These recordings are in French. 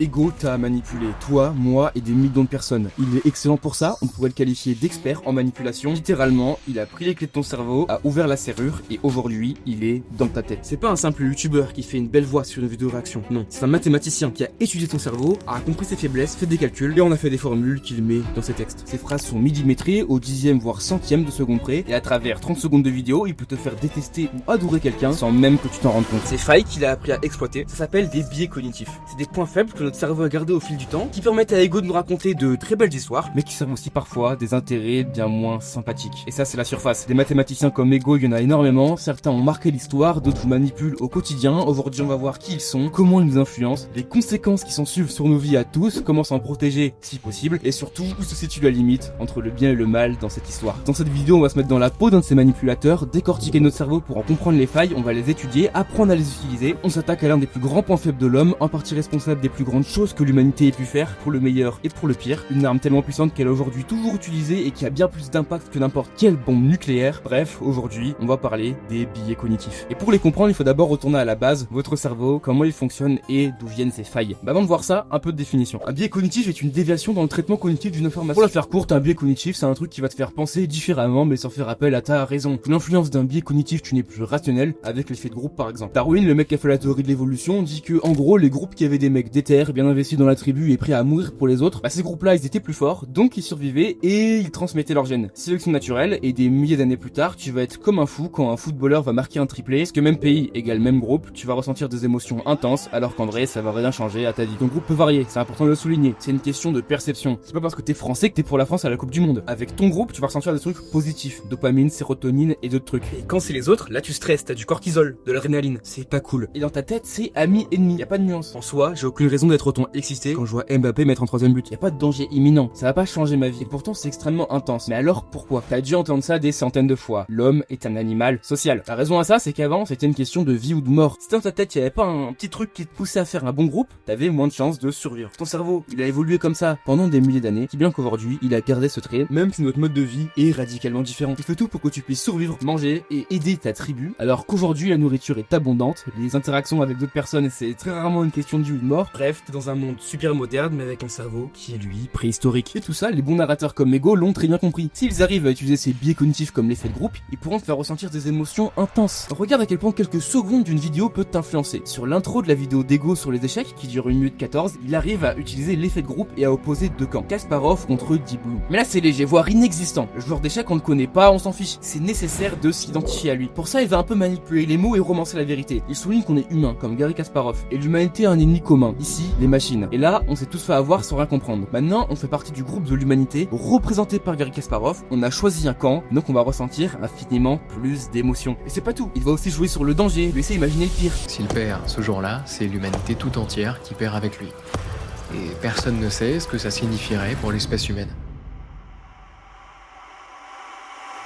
Ego t'a manipulé, toi, moi et des millions de personnes. Il est excellent pour ça, on pourrait le qualifier d'expert en manipulation. Littéralement, il a pris les clés de ton cerveau, a ouvert la serrure et aujourd'hui, il est dans ta tête. C'est pas un simple youtubeur qui fait une belle voix sur une vidéo réaction, non. C'est un mathématicien qui a étudié ton cerveau, a compris ses faiblesses, fait des calculs et on a fait des formules qu'il met dans ses textes. Ses phrases sont millimétrées au dixième voire centième de seconde près et à travers 30 secondes de vidéo, il peut te faire détester ou adorer quelqu'un sans même que tu t'en rendes compte. Ces failles qu'il a appris à exploiter, ça s'appelle des biais cognitifs. C'est des points faibles que notre cerveau a gardés au fil du temps, qui permettent à Ego de nous raconter de très belles histoires, mais qui servent aussi parfois des intérêts bien moins sympathiques. Et ça, c'est la surface. Des mathématiciens comme Ego, il y en a énormément. Certains ont marqué l'histoire, d'autres vous manipulent au quotidien. Aujourd'hui, on va voir qui ils sont, comment ils nous influencent, les conséquences qui s'en suivent sur nos vies à tous, comment s'en protéger si possible, et surtout où se situe la limite entre le bien et le mal dans cette histoire. Dans cette vidéo, on va se mettre dans la peau d'un de ces manipulateurs, décortiquer notre cerveau pour en comprendre les failles, on va les étudier, apprendre à les utiliser. On s'attaque à l'un des plus grands points faibles de l'homme, en partie responsable des plus grandes choses que l'humanité ait pu faire, pour le meilleur et pour le pire. Une arme tellement puissante qu'elle est aujourd'hui toujours utilisée et qui a bien plus d'impact que n'importe quelle bombe nucléaire. Bref, aujourd'hui, on va parler des biais cognitifs. Et pour les comprendre, il faut d'abord retourner à la base, votre cerveau, comment il fonctionne et d'où viennent ses failles. Avant de voir ça, un peu de définition. Un biais cognitif est une déviation dans le traitement cognitif d'une information. Pour la faire courte, un biais cognitif, c'est un truc qui va te faire penser différemment mais sans faire appel à ta raison. Sous l'influence d'un biais cognitif, tu n'es plus rationnel, avec l'effet de groupe par exemple. Darwin, le mec qui a fait la théorie de l'évolution, dit que en gros, les groupes qui avaient des mecs déter, bien investis dans la tribu et prêts à mourir pour les autres, ces groupes-là, ils étaient plus forts, donc ils survivaient et ils transmettaient leurs gènes. Sélection naturelle, et des milliers d'années plus tard, tu vas être comme un fou quand un footballeur va marquer un triplé, parce que même pays égale même groupe, tu vas ressentir des émotions intenses, alors qu'en vrai, ça va rien changer à ta vie. Ton groupe peut varier, c'est important de le souligner, c'est une question de perception. C'est pas parce que t'es français que t'es pour la France à la Coupe du Monde. Avec ton groupe, tu vas ressentir des trucs positifs, dopamine, sérotonine et d'autres trucs. Et quand c'est les autres, là tu stresses, t'as du cortisol, de l'adrénaline, c'est pas cool. Et dans ta tête, c'est ami-ennemi, y a pas de nuance. En soi, j'ai aucune raison d'être autant excité quand je vois Mbappé mettre en troisième but. Y a pas de danger imminent, ça va pas changer ma vie. Et pourtant, c'est extrêmement intense. Mais alors, pourquoi? T'as dû entendre ça des centaines de fois. L'homme est un animal social. La raison à ça, c'est qu'avant, c'était une question de vie ou de mort. Si dans ta tête, y avait pas un petit truc qui te poussait à faire un bon groupe, t'avais moins de chances de survivre. Ton cerveau, il a évolué comme ça pendant des milliers d'années, si bien qu'aujourd'hui, il a gardé ce trait, même si notre mode de vie est radicalement différent. Il fait tout pour que tu puisses survivre, manger et aider ta tribu, alors qu'aujourd'hui, la nourriture est abondante, les interactions avec d'autres personnes, c'est très rarement une question de vie ou de mort. Bref, t'es dans un monde super moderne, mais avec un cerveau qui est lui préhistorique. Et tout ça, les bons narrateurs comme Ego l'ont très bien compris. S'ils arrivent à utiliser ces biais cognitifs comme l'effet de groupe, ils pourront te faire ressentir des émotions intenses. Regarde à quel point quelques secondes d'une vidéo peut t'influencer. Sur l'intro de la vidéo d'Ego sur les échecs, qui dure 1 minute 14, il arrive à utiliser l'effet de groupe et à opposer deux camps. Kasparov contre Deep Blue. Mais là c'est léger, voire inexistant. Le joueur d'échecs on le connaît pas, on s'en fiche. C'est nécessaire de s'identifier à lui. Pour ça il va un peu manipuler les mots et romancer la vérité. Il souligne qu'on est humain, comme Garry Kasparov. Et l'humanité a un ennemi commun. Ici, les machines. Et là, on s'est tous fait avoir sans rien comprendre. Maintenant, on fait partie du groupe de l'humanité, représenté par Garry Kasparov. On a choisi un camp, donc on va ressentir infiniment plus d'émotions. Et c'est pas tout. Il va aussi jouer sur le danger, laisser imaginer le pire. S'il perd ce jour-là, c'est l'humanité tout entière qui perd avec lui. Et personne ne sait ce que ça signifierait pour l'espèce humaine.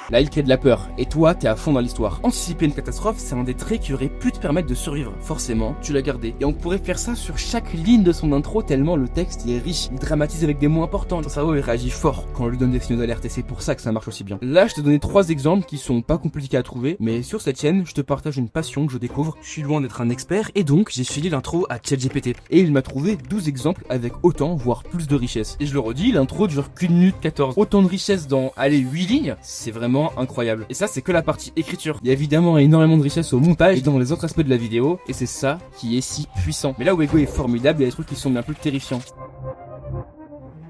Là, il crée de la peur, et toi, t'es à fond dans l'histoire. Anticiper une catastrophe, c'est un des traits qui aurait pu te permettre de survivre. Forcément, tu l'as gardé. Et on pourrait faire ça sur chaque ligne de son intro tellement le texte est riche. Il dramatise avec des mots importants. Ton cerveau, il réagit fort quand on lui donne des signaux d'alerte, et c'est pour ça que ça marche aussi bien. Là, je te donnais 3 exemples qui sont pas compliqués à trouver, mais sur cette chaîne, je te partage une passion que je découvre. Je suis loin d'être un expert, et donc, j'ai filé l'intro à ChatGPT. Et il m'a trouvé 12 exemples avec autant, voire plus de richesse. Et je le redis, l'intro dure qu'1 minute 14. Autant de richesse dans, 8 lignes, c'est vraiment incroyable. Et ça, c'est que la partie écriture. Il y a évidemment énormément de richesse au montage et dans les autres aspects de la vidéo, et c'est ça qui est si puissant. Mais là où Ego est formidable, il y a des trucs qui sont bien plus terrifiants.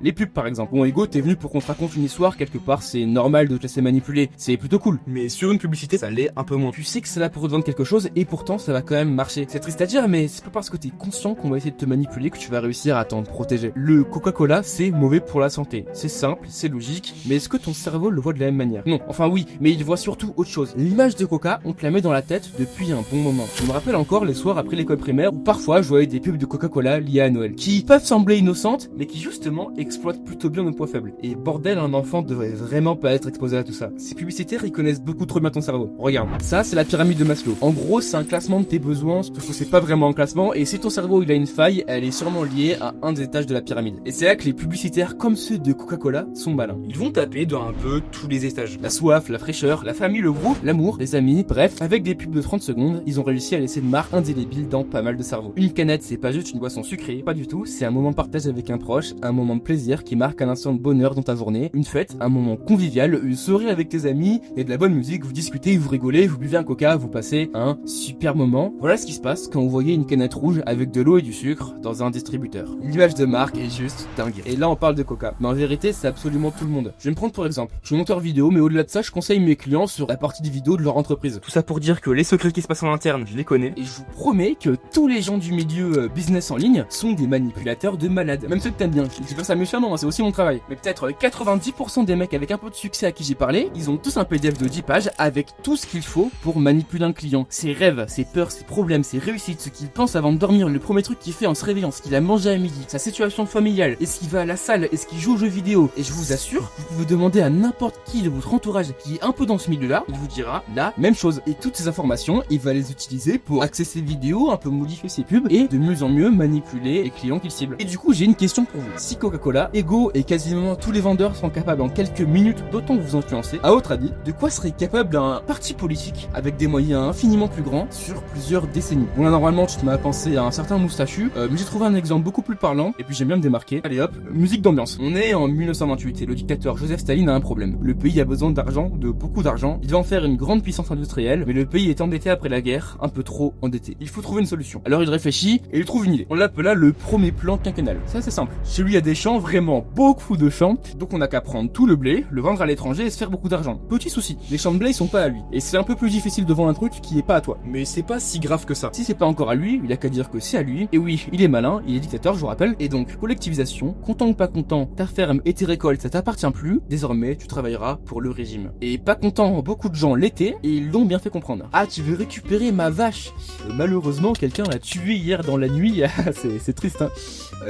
Les pubs par exemple. Bon Ego, t'es venu pour qu'on te raconte une histoire, quelque part c'est normal de te laisser manipuler, c'est plutôt cool. Mais sur une publicité, ça l'est un peu moins. Tu sais que c'est là pour te vendre quelque chose et pourtant ça va quand même marcher. C'est triste à dire mais c'est pas parce que t'es conscient qu'on va essayer de te manipuler que tu vas réussir à t'en protéger. Le Coca-Cola c'est mauvais pour la santé. C'est simple, c'est logique, mais est-ce que ton cerveau le voit de la même manière? Non, enfin oui, mais il voit surtout autre chose. L'image de Coca, on te la met dans la tête depuis un bon moment. Je me rappelle encore les soirs après l'école primaire où parfois je voyais des pubs de Coca-Cola liées à Noël, qui peuvent sembler innocentes, mais qui justement exploitent plutôt bien nos points faibles. Et bordel, un enfant devrait vraiment pas être exposé à tout ça. Ces publicitaires, ils connaissent beaucoup trop bien ton cerveau. Regarde, ça c'est la pyramide de Maslow. En gros, c'est un classement de tes besoins, sauf que c'est pas vraiment un classement, et si ton cerveau il a une faille, elle est sûrement liée à un des étages de la pyramide. Et c'est là que les publicitaires comme ceux de Coca-Cola sont malins. Ils vont taper dans un peu tous les étages. La soif, la fraîcheur, la famille, le groupe, l'amour, les amis, bref, avec des pubs de 30 secondes, ils ont réussi à laisser une marque indélébile dans pas mal de cerveaux. Une canette, c'est pas juste une boisson sucrée, pas du tout, c'est un moment de partage avec un proche, un moment de plaisir qui marque un instant de bonheur dans ta journée, une fête, un moment convivial, une soirée avec tes amis, et de la bonne musique, vous discutez, vous rigolez, vous buvez un coca, vous passez un super moment. Voilà ce qui se passe quand vous voyez une canette rouge avec de l'eau et du sucre dans un distributeur. L'image de marque est juste dingue. Et là on parle de coca, mais en vérité c'est absolument tout le monde. Je vais me prendre pour exemple, je suis monteur vidéo, mais au-delà de ça je conseille mes clients sur la partie des vidéos de leur entreprise. Tout ça pour dire que les secrets qui se passent en interne, je les connais, et je vous promets que tous les gens du milieu business en ligne sont des manipulateurs de malades. Même ceux que t'aimes bien. Je dis pas ça méchamment, c'est aussi mon travail. Mais peut-être 90% des mecs avec un peu de succès à qui j'ai parlé, ils ont tous un PDF de 10 pages avec tout ce qu'il faut pour manipuler un client. Ses rêves, ses peurs, ses problèmes, ses réussites, ce qu'il pense avant de dormir, le premier truc qu'il fait en se réveillant, ce qu'il a mangé à midi, sa situation familiale, est-ce qu'il va à la salle, est-ce qu'il joue aux jeux vidéo. Et je vous assure, vous pouvez demander à n'importe qui de votre entourage qui est un peu dans ce milieu-là, il vous dira la même chose. Et toutes ces informations, il va les utiliser pour axer ses vidéos, un peu modifier ses pubs et de mieux en mieux manipuler les clients qu'il cible. Et du coup, j'ai une question pour vous. Si Coca-Cola, Ego et quasiment tous les vendeurs sont capables en quelques minutes d'autant vous influencer, à votre avis, de quoi serait capable un parti politique avec des moyens infiniment plus grands sur plusieurs décennies? Bon là normalement tu te m'as pensé à un certain moustachu, mais j'ai trouvé un exemple beaucoup plus parlant et puis j'aime bien me démarquer. Allez hop, musique d'ambiance. On est en 1928 et le dictateur Joseph Staline a un problème. Le pays a besoin d'argent, de beaucoup d'argent. Il va en faire une grande puissance industrielle, mais le pays est endetté après la guerre, un peu trop endetté. Il faut trouver une solution. Alors il réfléchit et il trouve une idée. On l'appela le premier plan quinquennal. C'est assez simple. Chez lui il y a des champs, vraiment beaucoup de champs, donc on n'a qu'à prendre tout le blé, le vendre à l'étranger et se faire beaucoup d'argent. Petit souci, les champs de blé ils sont pas à lui, et c'est un peu plus difficile de vendre un truc qui est pas à toi. Mais c'est pas si grave que ça. Si c'est pas encore à lui, il a qu'à dire que c'est à lui, et oui, il est malin, il est dictateur je vous rappelle, et donc collectivisation, content ou pas content, ta ferme et tes récoltes ça t'appartient plus, désormais tu travailleras pour le régime. Et pas content, beaucoup de gens l'étaient, et ils l'ont bien fait comprendre. Ah tu veux récupérer ma vache? Malheureusement quelqu'un l'a tué hier dans la nuit, c'est triste hein.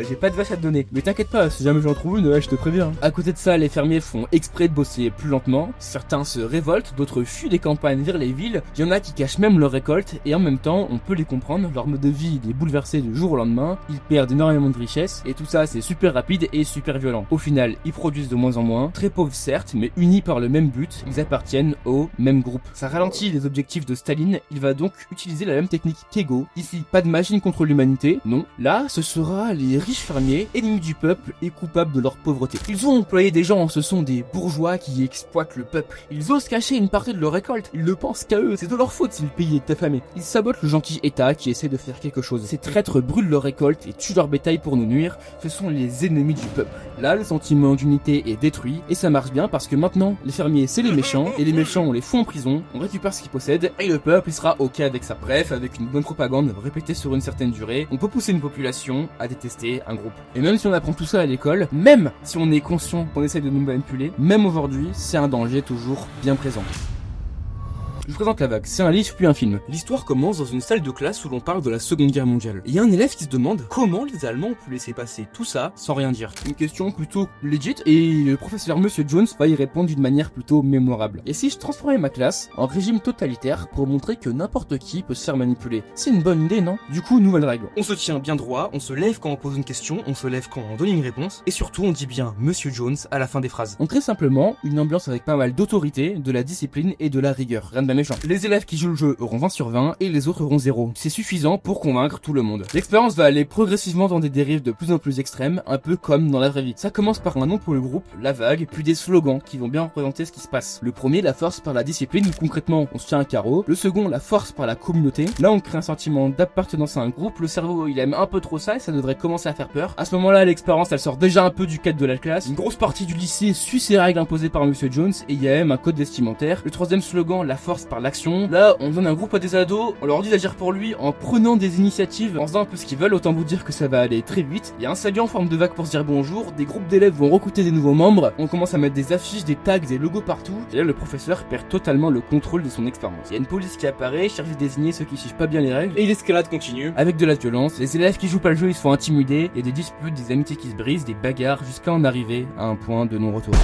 J'ai pas de vache à te donner, mais t'inquiète pas, si jamais j'en trouve une, je te préviens. À côté de ça, les fermiers font exprès de bosser plus lentement, certains se révoltent, d'autres fuient des campagnes vers les villes, il y en a qui cachent même leurs récoltes, et en même temps, on peut les comprendre, leur mode de vie est bouleversé du jour au lendemain, ils perdent énormément de richesses, et tout ça c'est super rapide et super violent. Au final, ils produisent de moins en moins, très pauvres certes, mais unis par le même but, ils appartiennent au même groupe. Ça ralentit les objectifs de Staline, il va donc utiliser la même technique qu'Ego. Ici, pas de machine contre l'humanité, non. Là, ce sera les riches fermiers, ennemis du peuple et coupables de leur pauvreté. Ils ont employé des gens, ce sont des bourgeois qui exploitent le peuple. Ils osent cacher une partie de leur récolte, ils ne pensent qu'à eux, c'est de leur faute si le pays est affamé. Ils sabotent le gentil État qui essaie de faire quelque chose. Ces traîtres brûlent leur récolte et tuent leur bétail pour nous nuire, ce sont les ennemis du peuple. Là, le sentiment d'unité est détruit, et ça marche bien parce que maintenant, les fermiers c'est les méchants, et les méchants on les fout en prison, on récupère ce qu'ils possèdent, et le peuple il sera ok avec ça. Bref, avec une bonne propagande répétée sur une certaine durée, on peut pousser une population à détester un groupe. Et même si on apprend tout ça à l'école, même si on est conscient qu'on essaye de nous manipuler, même aujourd'hui, c'est un danger toujours bien présent. Je vous présente La Vague, c'est un livre puis un film. L'histoire commence dans une salle de classe où l'on parle de la Seconde Guerre mondiale. Et il y a un élève qui se demande comment les Allemands ont pu laisser passer tout ça sans rien dire. Une question plutôt legit et le professeur Monsieur Jones va y répondre d'une manière plutôt mémorable. Et si je transformais ma classe en régime totalitaire pour montrer que n'importe qui peut se faire manipuler? C'est une bonne idée, non? Du coup, nouvelle règle. On se tient bien droit, on se lève quand on pose une question, on se lève quand on donne une réponse, et surtout on dit bien Monsieur Jones à la fin des phrases. On crée simplement une ambiance avec pas mal d'autorité, de la discipline et de la rigueur. Rien de bien méchant. Les élèves qui jouent le jeu auront 20 sur 20 et les autres auront 0. C'est suffisant pour convaincre tout le monde. L'expérience va aller progressivement dans des dérives de plus en plus extrêmes, un peu comme dans la vraie vie. Ça commence par un nom pour le groupe, La Vague, puis des slogans qui vont bien représenter ce qui se passe. Le premier, la force par la discipline, où concrètement on se tient un carreau. Le second, la force par la communauté. Là on crée un sentiment d'appartenance à un groupe, le cerveau il aime un peu trop ça et ça devrait commencer à faire peur. À ce moment-là l'expérience elle sort déjà un peu du cadre de la classe. Une grosse partie du lycée suit ces règles imposées par Monsieur Jones et il y a même un code vestimentaire. Le troisième slogan, la force commence par l'action. Là, on donne un groupe à des ados, on leur dit d'agir pour lui en prenant des initiatives, en faisant un peu ce qu'ils veulent, autant vous dire que ça va aller très vite. Il y a un salut en forme de vague pour se dire bonjour, des groupes d'élèves vont recruter des nouveaux membres, on commence à mettre des affiches, des tags, des logos partout, et là le professeur perd totalement le contrôle de son expérience. Il y a une police qui apparaît, cherche à désigner ceux qui suivent pas bien les règles, et l'escalade continue, avec de la violence, les élèves qui jouent pas le jeu ils se font intimider, il y a des disputes, des amitiés qui se brisent, des bagarres, jusqu'à en arriver à un point de non-retour.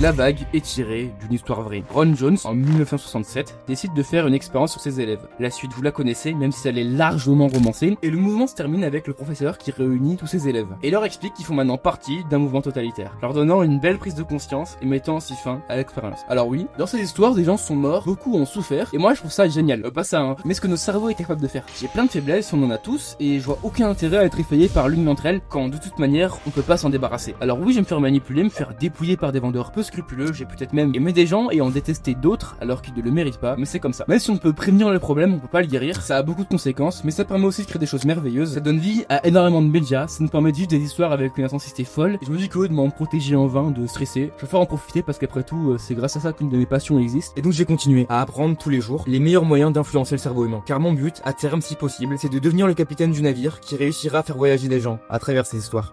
La vague est tirée d'une histoire vraie. Ron Jones, en 1967, décide de faire une expérience sur ses élèves. La suite, vous la connaissez, même si elle est largement romancée, et le mouvement se termine avec le professeur qui réunit tous ses élèves, et leur explique qu'ils font maintenant partie d'un mouvement totalitaire, leur donnant une belle prise de conscience et mettant ainsi fin à l'expérience. Alors oui, dans ces histoires, des gens sont morts, beaucoup ont souffert, et moi je trouve ça génial. Pas ça, hein, mais ce que notre cerveau est capable de faire. J'ai plein de faiblesses, on en a tous, et je vois aucun intérêt à être effrayé par l'une d'entre elles, quand de toute manière, on peut pas s'en débarrasser. Alors oui, je vais me faire manipuler, me faire dépouiller par des vendeurs peu scrupuleux, j'ai peut-être même aimé des gens et en détester d'autres alors qu'ils ne le méritent pas, mais c'est comme ça. Même si on peut prévenir le problème, on peut pas le guérir, ça a beaucoup de conséquences, mais ça permet aussi de créer des choses merveilleuses, ça donne vie à énormément de médias, ça nous permet de vivre des histoires avec une intensité folle, et je me dis qu'au lieu de m'en protéger en vain, de stresser, je préfère en profiter parce qu'après tout, c'est grâce à ça qu'une de mes passions existe, et donc j'ai continué à apprendre tous les jours les meilleurs moyens d'influencer le cerveau humain, car mon but, à terme si possible, c'est de devenir le capitaine du navire qui réussira à faire voyager des gens à travers ces histoires.